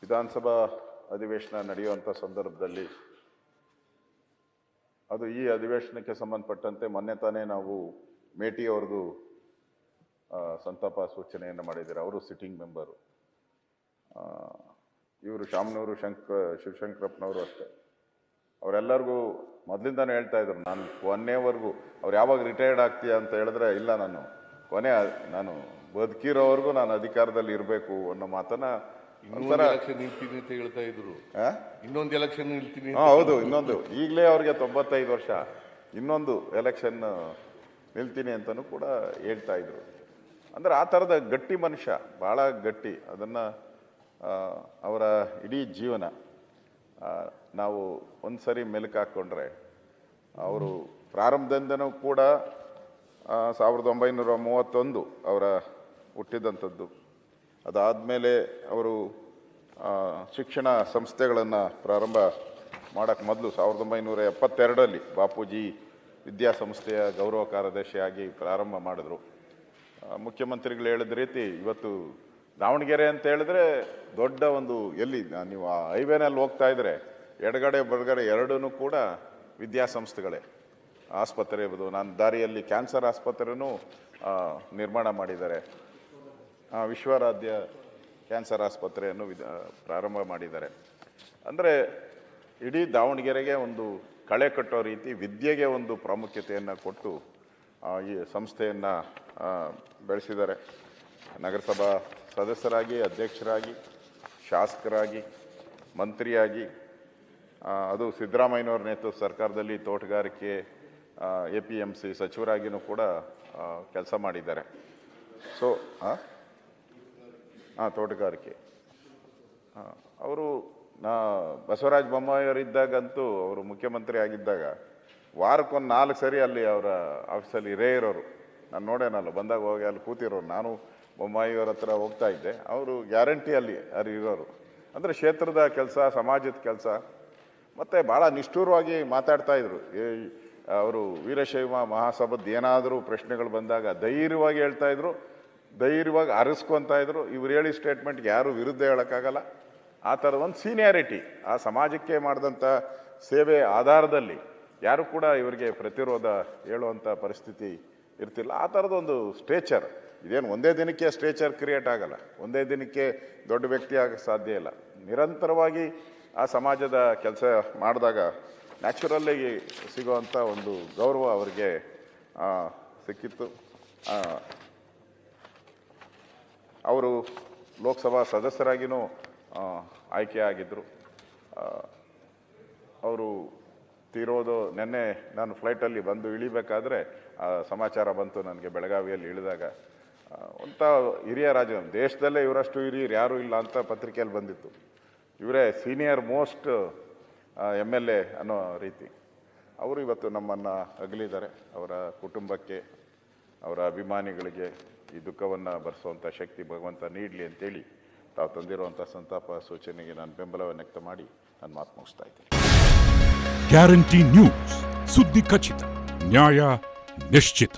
ವಿಧಾನಸಭಾ ಅಧಿವೇಶನ ನಡೆಯುವಂಥ ಸಂದರ್ಭದಲ್ಲಿ ಅದು ಈ ಅಧಿವೇಶನಕ್ಕೆ ಸಂಬಂಧಪಟ್ಟಂತೆ ಮೊನ್ನೆ ತಾನೇ ನಾವು ಮೇಟಿ ಅವ್ರದ್ದು ಸಂತಾಪ ಸೂಚನೆಯನ್ನು ಮಾಡಿದ್ದಾರೆ. ಅವರು ಸಿಟ್ಟಿಂಗ್ ಮೆಂಬರು. ಇವರು ಶಾಮನೂರು ಶಿವಶಂಕರಪ್ಪನವರು ಅಷ್ಟೇ. ಅವರೆಲ್ಲರಿಗೂ ಮೊದಲಿಂದಾನೇ ಹೇಳ್ತಾ ಇದ್ರು, ನಾನು ಕೊನೆವರೆಗೂ ಅವ್ರು ಯಾವಾಗ ರಿಟೈರ್ಡ್ ಆಗ್ತೀಯ ಅಂತ ಹೇಳಿದ್ರೆ, ಇಲ್ಲ ನಾನು ಬದುಕಿರೋವರೆಗೂ ನಾನು ಅಧಿಕಾರದಲ್ಲಿ ಇರಬೇಕು ಅನ್ನೋ ಮಾತನ್ನ ನಿಲ್ತೀನಿ ಅಂತ ಹೇಳ್ತಾ ಇದ್ರು. ಇನ್ನೊಂದು ಎಲೆಕ್ಷನ್ ನಿಲ್ತೀನಿ. ಹೌದು, ಇನ್ನೊಂದು ಈಗಲೇ ಅವ್ರಿಗೆ 95 ವರ್ಷ, ಇನ್ನೊಂದು ಎಲೆಕ್ಷನ್ ನಿಲ್ತೀನಿ ಅಂತಲೂ ಕೂಡ ಹೇಳ್ತಾ ಇದ್ರು. ಅಂದ್ರೆ ಆ ಥರದ ಗಟ್ಟಿ ಮನುಷ್ಯ, ಭಾಳ ಗಟ್ಟಿ. ಅದನ್ನು ಅವರ ಇಡೀ ಜೀವನ ನಾವು ಒಂದು ಸರಿ ಮೆಲುಕು ಹಾಕ್ಕೊಂಡ್ರೆ, ಅವರು ಪ್ರಾರಂಭದಿಂದನೂ ಕೂಡ 1931 ಅವರ ಹುಟ್ಟಿದಂಥದ್ದು. ಅದಾದಮೇಲೆ ಅವರು ಶಿಕ್ಷಣ ಸಂಸ್ಥೆಗಳನ್ನು ಪ್ರಾರಂಭ ಮಾಡೋಕ್ಕೆ ಮೊದಲು 1972ರಲ್ಲಿ ಬಾಪೂಜಿ ವಿದ್ಯಾಸಂಸ್ಥೆಯ ಗೌರವ ಕಾರ್ಯದರ್ಶಿಯಾಗಿ ಪ್ರಾರಂಭ ಮಾಡಿದ್ರು. ಮುಖ್ಯಮಂತ್ರಿಗಳು ಹೇಳಿದ ರೀತಿ ಇವತ್ತು ದಾವಣಗೆರೆ ಅಂತ ಹೇಳಿದ್ರೆ ದೊಡ್ಡ ಒಂದು, ಎಲ್ಲಿ ನೀವು ಆ ಹೈವೇನಲ್ಲಿ ಹೋಗ್ತಾ ಇದ್ರೆ ಎಡಗಡೆ ಬಡಗಡೆ ಎರಡೂ ಕೂಡ ವಿದ್ಯಾಸಂಸ್ಥೆಗಳೇ. ಆಸ್ಪತ್ರೆ ಇರ್ಬೋದು, ನಾನು ದಾರಿಯಲ್ಲಿ ಕ್ಯಾನ್ಸರ್ ಆಸ್ಪತ್ರೆನೂ ನಿರ್ಮಾಣ ಮಾಡಿದ್ದಾರೆ. ವಿಶ್ವರಾಧ್ಯ ಕ್ಯಾನ್ಸರ್ ಆಸ್ಪತ್ರೆಯನ್ನು ಪ್ರಾರಂಭ ಮಾಡಿದ್ದಾರೆ. ಅಂದರೆ ಇಡೀ ದಾವಣಗೆರೆಗೆ ಒಂದು ಕಳೆ ಕಟ್ಟೋ ರೀತಿ ವಿದ್ಯೆಗೆ ಒಂದು ಪ್ರಾಮುಖ್ಯತೆಯನ್ನು ಕೊಟ್ಟು ಈ ಸಂಸ್ಥೆಯನ್ನು ಬೆಳೆಸಿದ್ದಾರೆ. ನಗರಸಭಾ ಸದಸ್ಯರಾಗಿ, ಅಧ್ಯಕ್ಷರಾಗಿ, ಶಾಸಕರಾಗಿ, ಮಂತ್ರಿಯಾಗಿ, ಅದು ಸಿದ್ದರಾಮಯ್ಯನವ್ರ ನೇತೃತ್ವ ಸರ್ಕಾರದಲ್ಲಿ ತೋಟಗಾರಿಕೆ APMC ಸಚಿವರಾಗಿಯೂ ಕೂಡ ಕೆಲಸ ಮಾಡಿದ್ದಾರೆ. ಸೊ ತೋಟಗಾರಿಕೆ ಅವರು ಬಸವರಾಜ ಬೊಮ್ಮಾಯಿಯವರಿದ್ದಾಗಂತೂ, ಅವರು ಮುಖ್ಯಮಂತ್ರಿ ಆಗಿದ್ದಾಗ ವಾರಕ್ಕೊಂದು 4 ಸರಿ ಅಲ್ಲಿ ಅವರ ಆಫೀಸಲ್ಲಿ ಇರೋರು. ನಾನು ನೋಡೇನಲ್ಲ, ಬಂದಾಗ ಹೋಗಿ ಅಲ್ಲಿ ಕೂತಿರೋರು. ನಾನು ಬೊಮ್ಮಾಯಿಯವರ ಹತ್ರ ಹೋಗ್ತಾ ಇದ್ದೆ, ಅವರು ಗ್ಯಾರಂಟಿ ಅಲ್ಲಿ ಇರೋರು. ಅಂದರೆ ಕ್ಷೇತ್ರದ ಕೆಲಸ, ಸಮಾಜದ ಕೆಲಸ, ಮತ್ತು ಭಾಳ ನಿಷ್ಠೂರವಾಗಿ ಮಾತಾಡ್ತಾಯಿದ್ರು. ಅವರು ವೀರಶೈವ ಮಹಾಸಭಾದ ಏನಾದರೂ ಪ್ರಶ್ನೆಗಳು ಬಂದಾಗ ಧೈರ್ಯವಾಗಿ ಹೇಳ್ತಾಯಿದ್ರು, ಧೈರ್ಯವಾಗಿ ಅರಸ್ಕೊತಾ ಇದ್ರು. ಇವ್ರು ಹೇಳಿ ಸ್ಟೇಟ್ಮೆಂಟ್ಗೆ ಯಾರು ವಿರುದ್ಧ ಹೇಳೋಕ್ಕಾಗಲ್ಲ. ಆ ಥರದ ಒಂದು ಸೀನಿಯಾರಿಟಿ, ಆ ಸಮಾಜಕ್ಕೆ ಮಾಡಿದಂಥ ಸೇವೆ ಆಧಾರದಲ್ಲಿ ಯಾರು ಕೂಡ ಇವರಿಗೆ ಪ್ರತಿರೋಧ ಹೇಳುವಂಥ ಪರಿಸ್ಥಿತಿ ಇರ್ತಿಲ್ಲ. ಆ ಥರದೊಂದು ಸ್ಟ್ರೇಚರ್, ಇದೇನು ಒಂದೇ ದಿನಕ್ಕೆ ಸ್ಟ್ರೇಚರ್ ಕ್ರಿಯೇಟ್ ಆಗಲ್ಲ, ಒಂದೇ ದಿನಕ್ಕೆ ದೊಡ್ಡ ವ್ಯಕ್ತಿ ಆಗಕ್ಕೆ ಸಾಧ್ಯ ಇಲ್ಲ. ನಿರಂತರವಾಗಿ ಆ ಸಮಾಜದ ಕೆಲಸ ಮಾಡಿದಾಗ ನ್ಯಾಚುರಲ್ಲಾಗಿ ಸಿಗುವಂಥ ಒಂದು ಗೌರವ ಅವರಿಗೆ ಸಿಕ್ಕಿತ್ತು. ಅವರು ಲೋಕಸಭಾ ಸದಸ್ಯರಾಗಿಯೂ ಆಯ್ಕೆಯಾಗಿದ್ದರು. ಅವರು ತೀರೋದು ನೆನ್ನೆ ನಾನು ಫ್ಲೈಟಲ್ಲಿ ಬಂದು ಇಳಿಬೇಕಾದ್ರೆ ಸಮಾಚಾರ ಬಂತು ನನಗೆ. ಬೆಳಗಾವಿಯಲ್ಲಿ ಇಳಿದಾಗ ಒಂಥ ಹಿರಿಯ ರಾಜ, ದೇಶದಲ್ಲೇ ಇವರಷ್ಟು ಹಿರಿಯರು ಯಾರೂ ಇಲ್ಲ ಅಂತ ಪತ್ರಿಕೆಯಲ್ಲಿ ಬಂದಿತ್ತು. ಇವರೇ ಸೀನಿಯರ್ ಮೋಸ್ಟ್ MLA ಅನ್ನೋ ರೀತಿ. ಅವರು ಇವತ್ತು ನಮ್ಮನ್ನು ಅಗಲಿದ್ದಾರೆ. ಅವರ ಕುಟುಂಬಕ್ಕೆ, ಅವರ ಅಭಿಮಾನಿಗಳಿಗೆ ಈ ದುಃಖವನ್ನು ಭರಿಸುವಂಥ ಶಕ್ತಿ ಭಗವಂತ ನೀಡಲಿ ಅಂತೇಳಿ ತಾವು ತಂದಿರುವಂಥ ಸಂತಾಪ ಸೂಚನೆಗೆ ನಾನು ಬೆಂಬಲವನ್ನು ವ್ಯಕ್ತ ಮಾಡಿ ನಾನು ಮಾತು ಮುಗಿಸ್ತಾ ಇದ್ದೀನಿ. ಗ್ಯಾರಂಟಿ ನ್ಯೂಸ್, ಸುದ್ದಿ ಖಚಿತ, ನ್ಯಾಯ ನಿಶ್ಚಿತ.